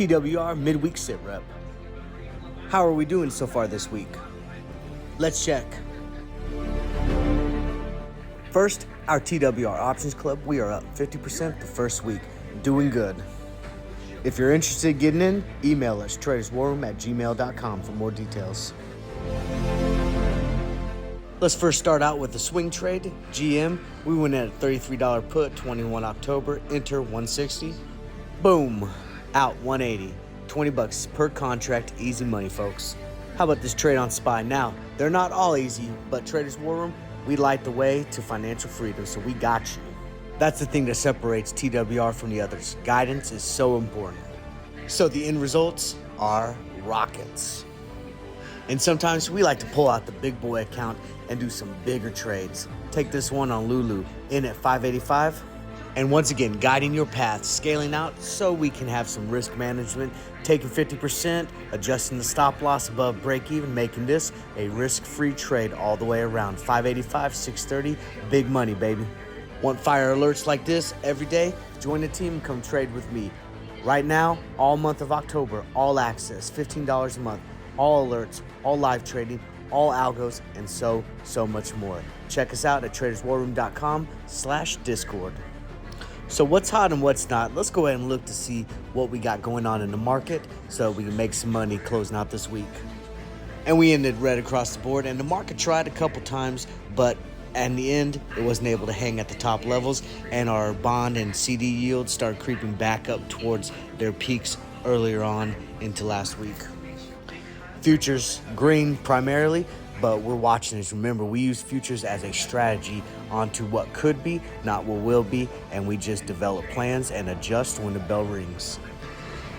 TWR Midweek SITREP. How are we doing so far this week? Let's check. First, our TWR Options Club, we are up 50% the first week. Doing good. If you're interested in getting in, email us traderswarroom@gmail.com for more details. Let's first start out with the swing trade. GM, we went at a $33 put, 21 October, enter 160. Boom, out 180. 20 bucks per contract, easy money, folks. How about this trade on SPY? Now, they're not all easy, but Traders War Room, we light the way to financial freedom, so we got you. That's the thing that separates TWR from the others. Guidance is so important. So the end results are rockets. And sometimes we like to pull out the big boy account and do some bigger trades. Take this one on Lulu, in at 585. And once again, guiding your path, scaling out so we can have some risk management, taking 50%, adjusting the stop loss above break even, making this a risk-free trade all the way around. 585, 630, big money, baby. Want fire alerts like this every day? Join the team and come trade with me. Right now, all month of October, all access, $15 a month, all alerts, all live trading, all algos, and so much more. Check us out at traderswarroom.com/discord. So what's hot and what's not? Let's go ahead and look to see what we got going on in the market so we can make some money closing out this week. And we ended red across the board, and the market tried a couple times, but in the end, it wasn't able to hang at the top levels, and our bond and CD yields started creeping back up towards their peaks earlier on into last week. Futures, green primarily, but we're watching this. Remember, we use futures as a strategy onto what could be, not what will be, and we just develop plans and adjust when the bell rings.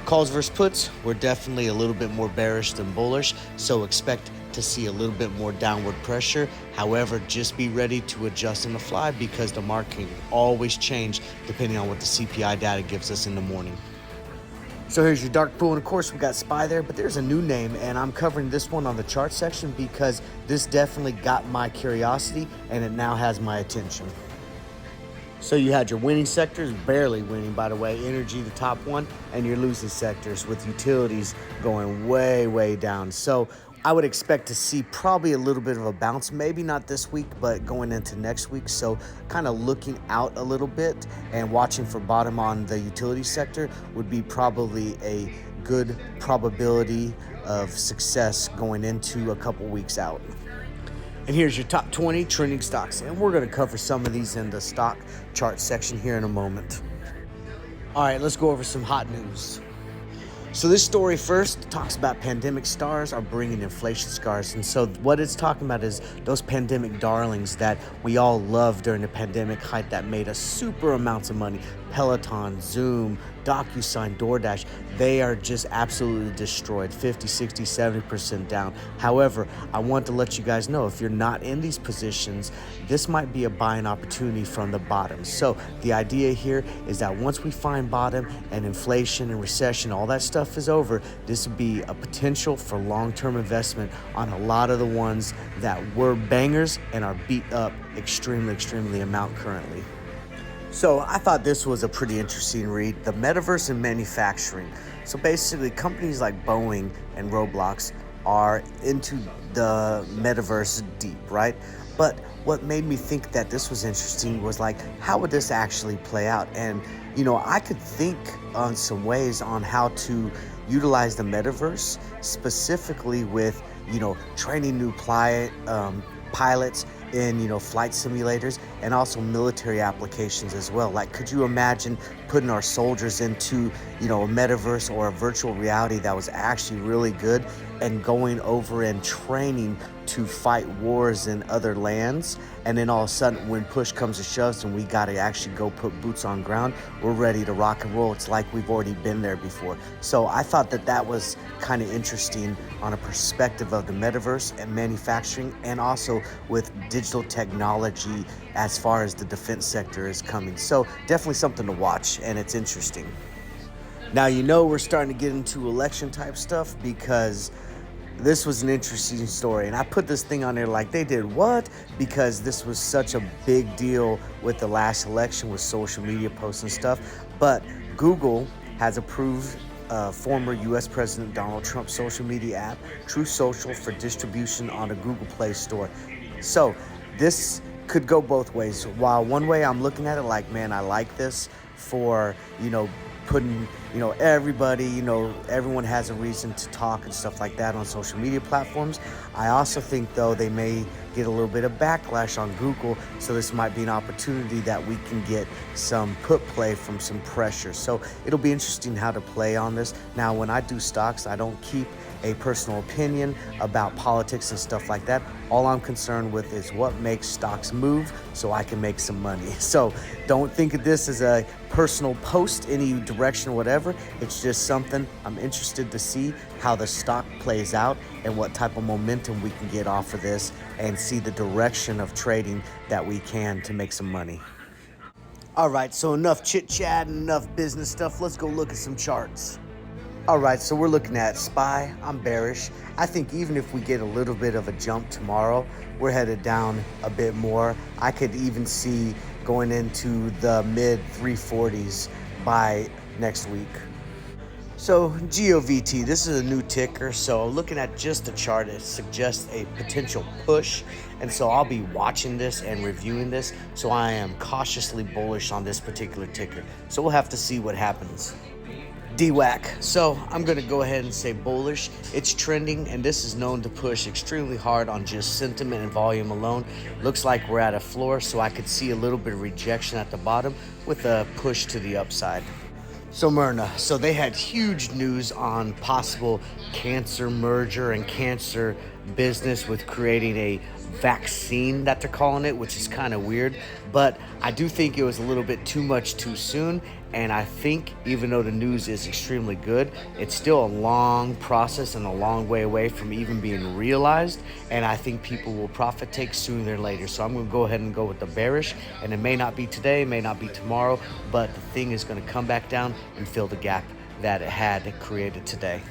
Calls versus puts, we're definitely a little bit more bearish than bullish, so expect to see a little bit more downward pressure. However, just be ready to adjust on the fly because the market can always change depending on what the CPI data gives us in the morning. So here's your dark pool, and of course we got SPY there, but there's a new name, and I'm covering this one on the chart section because this definitely got my curiosity and it now has my attention. So you had your winning sectors, barely winning by the way, energy the top one, and your losing sectors with utilities going way down. So I would expect to see probably a little bit of a bounce, maybe not this week, but going into next week. So kind of looking out a little bit and watching for bottom on the utility sector would be probably a good probability of success going into a couple weeks out. And here's your top 20 trending stocks, and we're going to cover some of these in the stock chart section here in a moment. All right, let's go over some hot news. So this story first talks about pandemic stars are bringing inflation scars. And so what it's talking about is those pandemic darlings that we all loved during the pandemic height that made us super amounts of money. Peloton, Zoom, DocuSign, DoorDash, they are just absolutely destroyed, 50, 60, 70% down. However, I want to let you guys know if you're not in these positions, this might be a buying opportunity from the bottom. So the idea here is that once we find bottom and inflation and recession, all that stuff is over, this would be a potential for long-term investment on a lot of the ones that were bangers and are beat up extremely amount currently. So I thought this was a pretty interesting read, the metaverse and manufacturing. So basically companies like Boeing and Roblox are into the metaverse deep, right? But what made me think that this was interesting was like, how would this actually play out? And, you know, I could think on some ways on how to utilize the metaverse specifically with, you know, training new pilots in, you know, flight simulators and also military applications as well. Like, could you imagine putting our soldiers into, you know, a metaverse or a virtual reality that was actually really good and going over and training to fight wars in other lands? And then all of a sudden, when push comes to shove and we got to actually go put boots on ground, we're ready to rock and roll. It's like we've already been there before. So I thought that that was kind of interesting on a perspective of the metaverse and manufacturing, and also with digital technology as far as the defense sector is coming. So definitely something to watch, and it's interesting. Now, you know, we're starting to get into election type stuff because this was an interesting story, and I put this thing on there like, they did what? Because this was such a big deal with the last election with social media posts and stuff. But Google has approved former U.S. President Donald Trump's social media app, True Social, for distribution on a Google Play Store. So this could go both ways. While one way I'm looking at it like, man, I like this for, putting, everybody, everyone has a reason to talk and stuff like that on social media platforms. I also think, though, they may get a little bit of backlash on Google, so this might be an opportunity that we can get some put play from some pressure. So it'll be interesting how to play on this. Now, when I do stocks, I don't keep a personal opinion about politics and stuff like that. All I'm concerned with is what makes stocks move so I can make some money. So don't think of this as a personal post, any direction or whatever. It's just something I'm interested to see how the stock plays out and what type of momentum we can get off of this and see the direction of trading that we can to make some money. All right, so enough chit chat and enough business stuff. Let's go look at some charts. All right, so we're looking at SPY. I'm bearish. I think even if we get a little bit of a jump tomorrow, we're headed down a bit more. I could even see going into the mid 340s by next week. So GOVT, this is a new ticker. So looking at just the chart, it suggests a potential push. And so I'll be watching this and reviewing this. So I am cautiously bullish on this particular ticker. So we'll have to see what happens. DWAC. So I'm going to go ahead and say bullish. It's trending, and this is known to push extremely hard on just sentiment and volume alone. Looks like we're at a floor, so I could see a little bit of rejection at the bottom with a push to the upside. So Myrna, so they had huge news on possible cancer merger and cancer business with creating a vaccine that they're calling it, which is kind of weird, but I do think it was a little bit too much too soon. And I think even though the news is extremely good, it's still a long process and a long way away from even being realized. And I think people will profit take sooner than later. So I'm going to go ahead and go with the bearish. And it may not be today, it may not be tomorrow, but the thing is going to come back down and fill the gap that it had created today.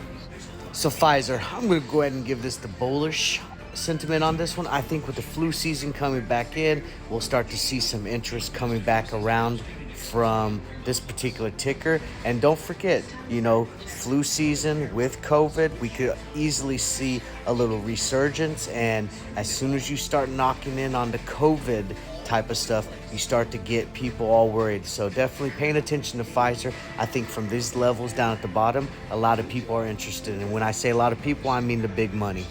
So Pfizer, I'm going to go ahead and give this the bullish sentiment on this one. I think with the flu season coming back in, we'll start to see some interest coming back around from this particular ticker. And don't forget, flu season with COVID, we could easily see a little resurgence. And as soon as you start knocking in on the COVID type of stuff, you start to get people all worried. So definitely paying attention to Pfizer. I think from these levels down at the bottom, a lot of people are interested. And when I say a lot of people, I mean the big money.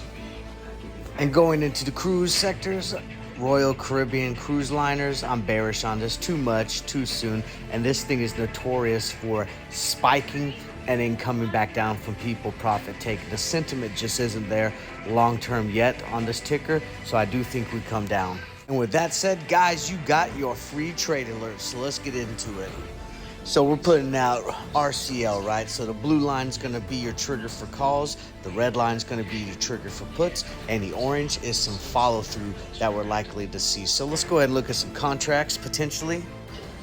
And going into the cruise sectors, Royal Caribbean cruise liners, I'm bearish on this. Too much, too soon. And this thing is notorious for spiking and then coming back down from people profit taking. The sentiment just isn't there long term yet on this ticker. So I do think we come down. And with that said, guys, you got your free trade alert. So let's get into it. So we're putting out RCL, right? So the blue line is going to be your trigger for calls. The red line is going to be your trigger for puts. And the orange is some follow through that we're likely to see. So let's go ahead and look at some contracts potentially.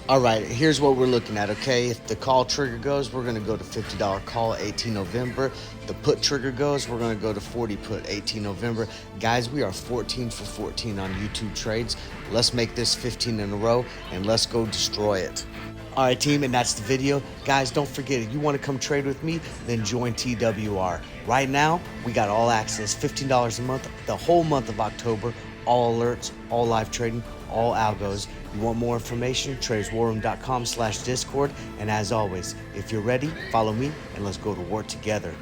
All right, here's what we're looking at, okay? If the call trigger goes, we're going to go to $50 call, 18 November. The put trigger goes, we're going to go to 40 put, 18 November. Guys, we are 14 for 14 on YouTube trades. Let's make this 15 in a row, and let's go destroy it. All right, team, and that's the video. Guys, don't forget, if you want to come trade with me, then join TWR. Right now, we got all access, $15 a month, the whole month of October, all alerts, all live trading, all algos. You want more information, traderswarroom.com/Discord. And as always, if you're ready, follow me and let's go to war together.